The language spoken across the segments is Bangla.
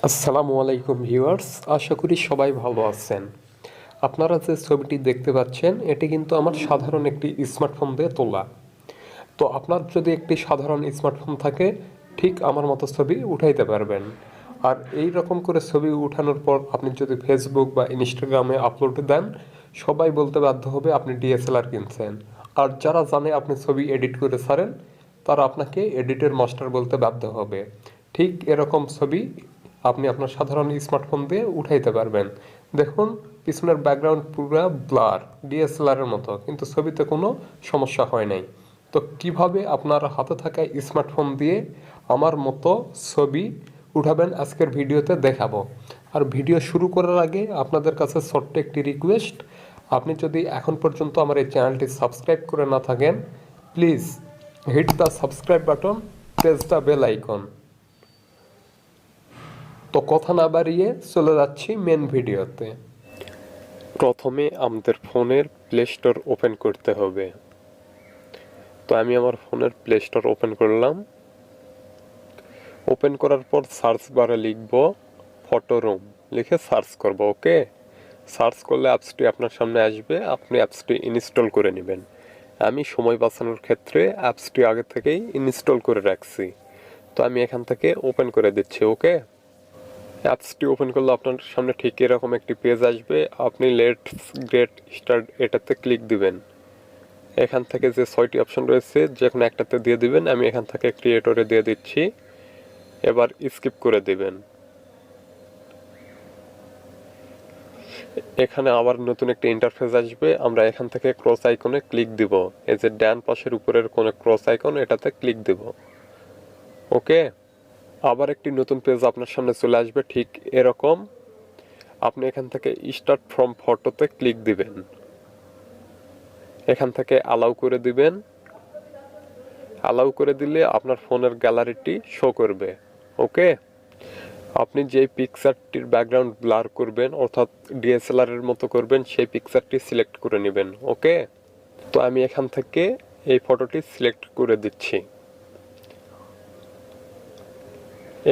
আসসালামু আলাইকুম ভিউয়ার্স, আশা করি সবাই ভালো আছেন। আপনারা যে ছবিটি দেখতে পাচ্ছেন এটি কিন্তু আমার সাধারণ একটি স্মার্টফোন দিয়ে তোলা। তো আপনার যদি একটি সাধারণ স্মার্টফোন থাকে, ঠিক আমার মতো ছবি উঠাইতে পারবেন। আর এই রকম করে ছবি উঠানোর পর আপনি যদি ফেসবুক বা ইনস্টাগ্রামে আপলোড দেন, সবাই বলতে বাধ্য হবে আপনি ডিএসএলআর কিনছেন। আর যারা জানে আপনি ছবি এডিট করে ছাড়েন, তারা আপনাকে এডিটের মাস্টার বলতে বাধ্য হবে। ঠিক এরকম ছবি আপনি আপনার সাধারণ স্মার্টফোন দিয়ে উঠাইতে পারবেন। দেখুন, পিছনের ব্যাকগ্রাউন্ড পুরো ব্লার, ডিএসএলআর এর মতো, কিন্তু ছবিতে কোনো সমস্যা হয় নাই। তো কিভাবে আপনার হাতে থাকা স্মার্টফোন দিয়ে আমার মতো ছবি উঠাবেন আজকের ভিডিওতে দেখাবো। আর ভিডিও শুরু করার আগে আপনাদের কাছে ছোট্ট একটি রিকোয়েস্ট, আপনি যদি এখন পর্যন্ত আমার এই চ্যানেলটি সাবস্ক্রাইব করে না থাকেন, please hit the subscribe button, press the bell icon. তো কথা না বাড়িয়ে চলে যাচ্ছি মেন ভিডিওতে। প্রথমে আমাদের ফোনের প্লে স্টোর ওপেন করতে হবে। তো আমি আমার ফোনের প্লে স্টোর ওপেন করলাম। ওপেন করার পর সার্চ বারে লিখব ফটো রুম, লিখে সার্চ করব। ওকে, সার্চ করলে অ্যাপসটি আপনার সামনে আসবে, আপনি অ্যাপসটি ইনস্টল করে নেবেন। আমি সময় বাঁচানোর ক্ষেত্রে অ্যাপসটি আগে থেকেই ইনস্টল করে রাখছি। তো আমি এখান থেকে ওপেন করে দিচ্ছি। ওকে, অ্যাপসটি ওপেন করলে আপনার সামনে ঠিক এরকম একটি পেজ আসবে। আপনি লেটস গেট স্টার্ট এটাতে ক্লিক দিবেন। এখান থেকে যে 6টি অপশন রয়েছে যে কোনো একটাতে দিয়ে দিবেন। আমি এখান থেকে ক্রিয়েটরে দিয়ে দিচ্ছি। এবার স্কিপ করে দিবেন। এখানে আবার নতুন একটা ইন্টারফেস আসবে। আমরা এখান থেকে ক্রস আইকনে ক্লিক দিব। এই যে ডান পাশের উপরের কোনো ক্রস আইকন, এটাতে ক্লিক দিব। ওকে, আবার একটি নতুন পেজ আপনার সামনে চলে আসবে ঠিক এরকম। আপনি এখান থেকে স্টার্ট ফ্রম ফটোতে ক্লিক দিবেন। এখান থেকে অ্যালাউ করে দিবেন। অ্যালাউ করে দিলে আপনার ফোনের গ্যালারিটি শো করবে। ওকে, আপনি যেই পিকচারটির ব্যাকগ্রাউন্ড ব্লার করবেন, অর্থাৎ ডিএসএলআর এর মতো করবেন, সেই পিকচারটি সিলেক্ট করে নেবেন। ওকে, তো আমি এখান থেকে এই ফটোটি সিলেক্ট করে দিচ্ছি।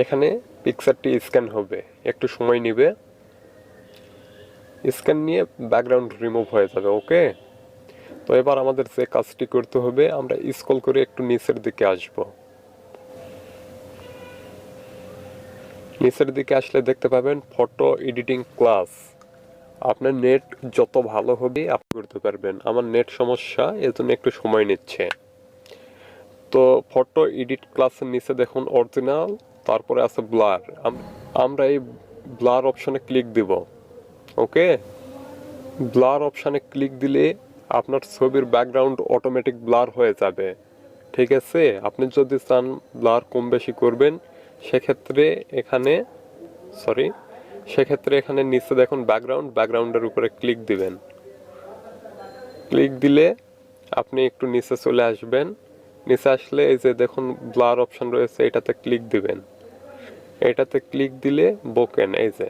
এখানে পিকচারটি স্ক্যান হবে, একটু সময় নেবে। স্ক্যান নিয়ে ব্যাকগ্রাউন্ড রিমুভ হয়ে যাবে। ওকে, তো এবার আমাদের যে কাজটি করতে হবে, আমরা স্ক্রল করে একটু নিচের দিকে আসব। নিচের দিকে আসলে দেখতে পাবেন ফটো এডিটিং ক্লাস। আপনার নেট যত ভালো হবে আপনি করতে পারবেন। আমার নেট সমস্যা, এজন্য একটু সময় নিচ্ছে। তো ফটো এডিট ক্লাসের নিচে দেখুন অরিজিনাল, তারপরে আছে ব্লার। আমরা এই ব্লার অপশনে ক্লিক দিব। ওকে, ব্লার অপশনে ক্লিক দিলে আপনার ছবির ব্যাকগ্রাউন্ড অটোমেটিক ব্লার হয়ে যাবে। ঠিক আছে, আপনি যদি চান ব্লার কম বেশি করবেন, সেক্ষেত্রে এখানে এখানে নিচে দেখুন ব্যাকগ্রাউন্ডের উপরে ক্লিক দিবেন। ক্লিক দিলে আপনি একটু নিচে চলে আসবেন। নিচে আসলে এই যে দেখুন ব্লার অপশন রয়েছে, এটাতে ক্লিক দিবেন। এটাতে ক্লিক দিলে বোকেন এই যে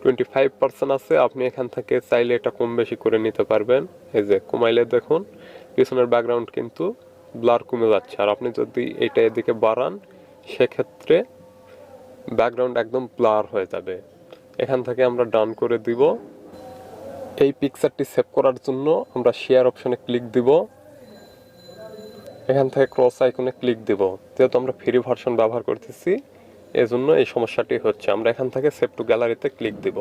25% আছে। আপনি এখান থেকে চাইলে এটা কম বেশি করে নিতে পারবেন। এই যে কমাইলে দেখুন পিছনের ব্যাকগ্রাউন্ড কিন্তু ব্লার কমে যাচ্ছে। আর আপনি যদি এটা এদিকে বাড়ান, সেক্ষেত্রে ব্যাকগ্রাউন্ড একদম ব্লার হয়ে যাবে। এখান থেকে আমরা ডান করে দিব। এই পিকচারটি সেভ করার জন্য আমরা শেয়ার অপশনে ক্লিক দিব। এখান থেকে ক্রস আইকনে ক্লিক দিব। যেহেতু আমরা ফ্রি ভার্সন ব্যবহার করতেছি, এজন্য এই সমস্যাটি হচ্ছে। আমরা এখান থেকে সেভ টু গ্যালারিতে ক্লিক দিব।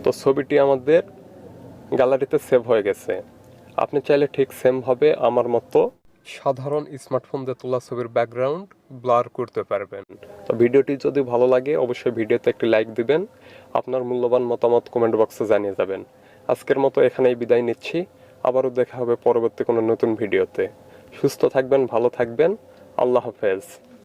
তো ছবিটি আমাদের গ্যালারিতে সেভ হয়ে গেছে। আপনি চাইলে ঠিক সেমভাবে আমার মতো সাধারণ স্মার্টফোন দিয়ে তোলা ছবির ব্যাকগ্রাউন্ড ব্লার করতে পারবেন। তো ভিডিওটি যদি ভালো লাগে অবশ্যই ভিডিওতে একটি লাইক দিবেন। আপনার মূল্যবান মতামত কমেন্ট বক্সে জানিয়ে যাবেন। আজকের মতো এখানেই বিদায় নিচ্ছি। আবারও দেখা হবে পরবর্তী কোনো নতুন ভিডিওতে। সুস্থ থাকবেন, ভালো থাকবেন। আল্লাহ হাফেজ।